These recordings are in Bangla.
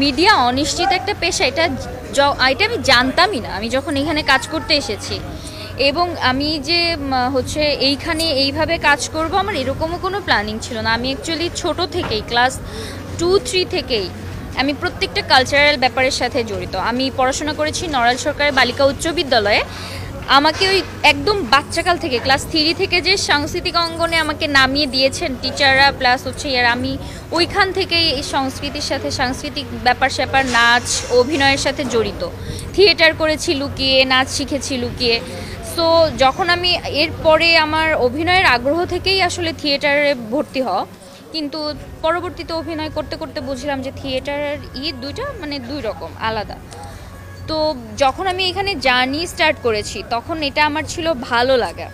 মিডিয়া অনিশ্চিত একটা পেশা, এটা এটা আমি জানতামই না আমি যখন এখানে কাজ করতে এসেছি। এবং আমি যে হচ্ছে এইখানে এইভাবে কাজ করব আমার এরকমও কোনো প্ল্যানিং ছিল না। আমি অ্যাকচুয়ালি ছোট থেকেই ক্লাস 2-3 থেকেই আমি প্রত্যেকটা কালচারাল ব্যাপারের সাথে জড়িত। আমি পড়াশোনা করেছি নড়াইল সরকারি বালিকা উচ্চ বিদ্যালয়ে। আমাকে ওই একদম বাচ্চাকাল থেকে ক্লাস 3 থেকে যে সাংস্কৃতিক অঙ্গনে আমাকে নামিয়ে দিয়েছেন টিচাররা, প্লাস হচ্ছে আর আমি ওইখান থেকেই এই সংস্কৃতির সাথে সাংস্কৃতিক ব্যাপার স্যাপার নাচ অভিনয়ের সাথে জড়িত। থিয়েটার করেছি লুকিয়ে, নাচ শিখেছি লুকিয়ে। সো যখন আমি এরপরে আমার অভিনয়ের আগ্রহ থেকেই আসলে থিয়েটারে ভর্তি হওয়া, কিন্তু পরবর্তীতে অভিনয় করতে করতে বুঝলাম যে থিয়েটার আর দুইটা মানে দুই রকম আলাদা। তো যখন আমি এখানে জার্নি স্টার্ট করেছি তখন এটা আমার ছিল ভালো লাগা,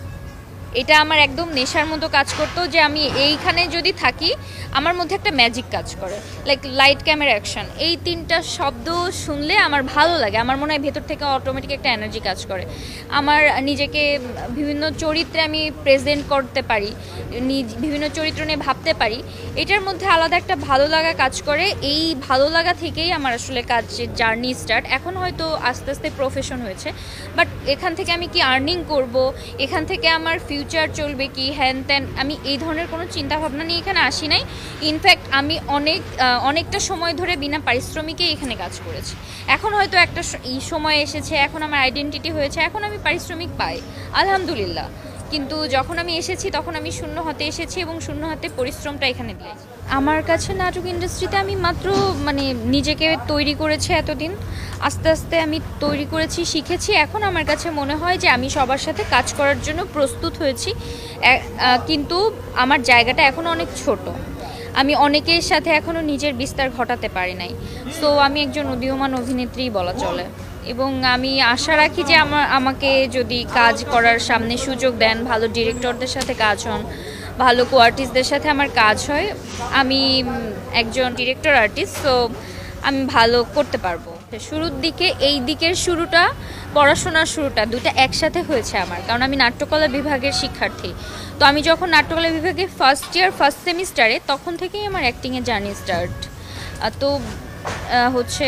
এটা আমার একদম নেশার মতো কাজ করতো যে আমি এইখানে যদি থাকি আমার মধ্যে একটা ম্যাজিক কাজ করে, লাইক লাইট ক্যামেরা অ্যাকশন, এই তিনটা শব্দ শুনলে আমার ভালো লাগে। আমার মনে হয় ভেতর থেকে অটোমেটিক একটা এনার্জি কাজ করে। আমার নিজেকে বিভিন্ন চরিত্রে আমি প্রেজেন্ট করতে পারি, বিভিন্ন চরিত্র নিয়ে ভাবতে পারি, এটার মধ্যে আলাদা একটা ভালো লাগা কাজ করে। এই ভালো লাগা থেকেই আমার আসলে কাজের জার্নি স্টার্ট। এখন হয়তো আস্তে আস্তে প্রফেশন হয়েছে, বাট এখান থেকে আমি কি আর্নিং করব, এখান থেকে আমার ফিউচার চলবে কি, হ্যান ত্যান, আমি এই ধরনের কোনো চিন্তাভাবনা নিয়ে এখানে আসি নাই। ইনফ্যাক্ট আমি অনেকটা সময় ধরে বিনা পারিশ্রমিকে এখানে কাজ করেছি। এখন হয়তো একটা সময় এসেছে, এখন আমার আইডেন্টিটি হয়েছে, এখন আমি পারিশ্রমিক পাই আলহামদুলিল্লাহ। কিন্তু যখন আমি এসেছি তখন আমি শূন্য হাতে এসেছি এবং শূন্য হাতে পরিশ্রমটা এখানে দিয়েছি। আমার কাছে নাটক ইন্ডাস্ট্রিতে আমি মাত্র মানে নিজেকে তৈরি করেছি এতদিন, আস্তে আস্তে আমি তৈরি করেছি, শিখেছি। এখন আমার কাছে মনে হয় যে আমি সবার সাথে কাজ করার জন্য প্রস্তুত হয়েছি, কিন্তু আমার জায়গাটা এখনও অনেক ছোট। আমি অনেকের সাথে এখনও নিজের বিস্তার ঘটাতে পারি নাই। সো আমি একজন উদীয়মান অভিনেত্রী বলা চলে, এবং আমি আশা রাখি যে আমাকে যদি কাজ করার সামনে সুযোগ দেন, ভালো ডিরেক্টরদের সাথে কাজ হন, ভালো কোয়ার্টিস্টদের সাথে আমার কাজ হয়, আমি একজন ডিরেক্টর আর্টিস্ট, সো আমি ভালো করতে পারবো। শুরুর দিকে এই দিকের শুরুটা, পড়াশোনার শুরুটা দুটো একসাথে হয়েছে আমার, কারণ আমি নাট্যকলা বিভাগের শিক্ষার্থী। তো আমি যখন নাট্যকলা বিভাগে ফার্স্ট ইয়ার ফার্স্ট সেমিস্টারে, তখন থেকেই আমার অ্যাক্টিংয়ের জার্নি স্টার্ট। তো হচ্ছে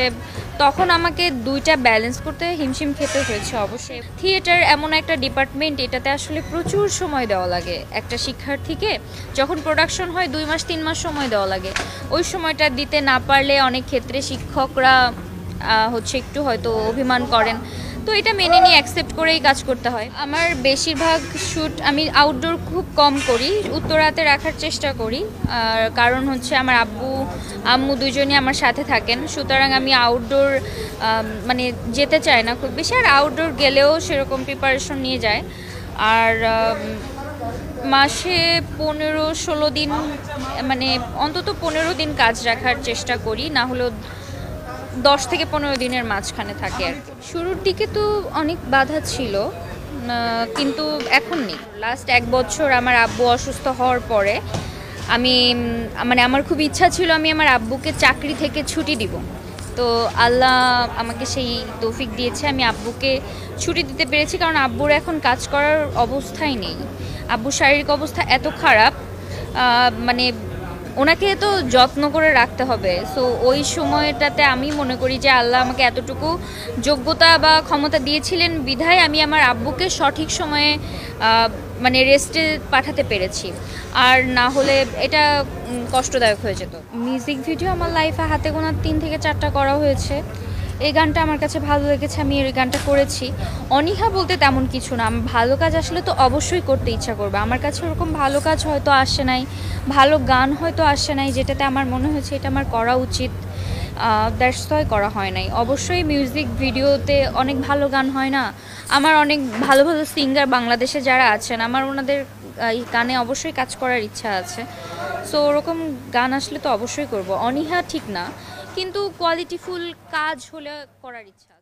তখন আমাকে দুইটা ব্যালেন্স করতে হিমশিম খেতে হয়েছে। অবশ্যই থিয়েটার এমন একটা ডিপার্টমেন্ট, এটাতে আসলে প্রচুর সময় দেওয়া লাগে একটা শিক্ষার্থীকে। যখন প্রোডাকশন হয় 2 মাস 3 মাস সময় দেওয়া লাগে, ওই সময়টা দিতে না পারলে অনেক ক্ষেত্রে শিক্ষকরা হচ্ছে একটু হয়তো অভিমান করেন। তো এটা মেনে নিয়ে অ্যাকসেপ্ট করেই কাজ করতে হয়। আমার বেশিরভাগ শ্যুট আমি আউটডোর খুব কম করি, উত্তরাতে রাখার চেষ্টা করি। কারণ হচ্ছে আমার আব্বু আম্মু দুজনই আমার সাথে থাকেন, সুতরাং আমি আউটডোর মানে যেতে চাই না খুব বেশি। আর আউটডোর গেলেও সেরকম প্রিপারেশন নিয়ে যায়। আর মাসে 15-16 দিন, মানে অন্তত 15 দিন কাজ রাখার চেষ্টা করি, না হলেও 10 থেকে 15 দিনের মাঝখানে থাকে আর কি। শুরুর দিকে তো অনেক বাধা ছিল, কিন্তু এখন নেই। লাস্ট 1 বছর আমার আব্বু অসুস্থ হওয়ার পরে আমি মানে আমার খুব ইচ্ছা ছিল আমি আমার আব্বুকে চাকরি থেকে ছুটি দিব। তো আল্লাহ আমাকে সেই তৌফিক দিয়েছে, আমি আব্বুকে ছুটি দিতে পেরেছি। কারণ আব্বুর এখন কাজ করার অবস্থাই নেই, আব্বুর শারীরিক অবস্থা এত খারাপ, মানে ওনাকে তো যত্ন করে রাখতে হবে। সো ওই সময়টাতে আমি মনে করি যে আল্লাহ আমাকে এতটুকু যোগ্যতা বা ক্ষমতা দিয়েছিলেন বিধায় আমি আমার আব্বুকে সঠিক সময়ে মানে রেস্টে পাঠাতে পেরেছি। আর না হলে এটা কষ্টদায়ক হয়ে যেত। মিউজিক ভিডিও আমার লাইফে হাতে গোনা 3 থেকে 4টা করা হয়েছে। এই গানটা আমার কাছে ভালো লেগেছে, আমি এই গানটা করেছি। অনীহা বলতে তেমন কিছু না, আমি ভালো কাজ আসলে তো অবশ্যই করতে ইচ্ছা করবে। আমার কাছে ওরকম ভালো কাজ হয়তো আসে নাই, ভালো গান হয়তো আসে নাই যেটাতে আমার মনে হয়েছে এটা আমার করা উচিত, দ্যাটস ওয়াই করা হয় নাই। অবশ্যই মিউজিক ভিডিওতে অনেক ভালো গান হয় না, আমার অনেক ভালো ভালো সিঙ্গার বাংলাদেশে যারা আছেন, আমার ওনাদের এই গানে অবশ্যই কাজ করার ইচ্ছা আছে। সো ওরকম গান আসলে তো অবশ্যই করব। অনীহা ঠিক না, কিন্তু কোয়ালিটিফুল কাজ হলে করার ইচ্ছা।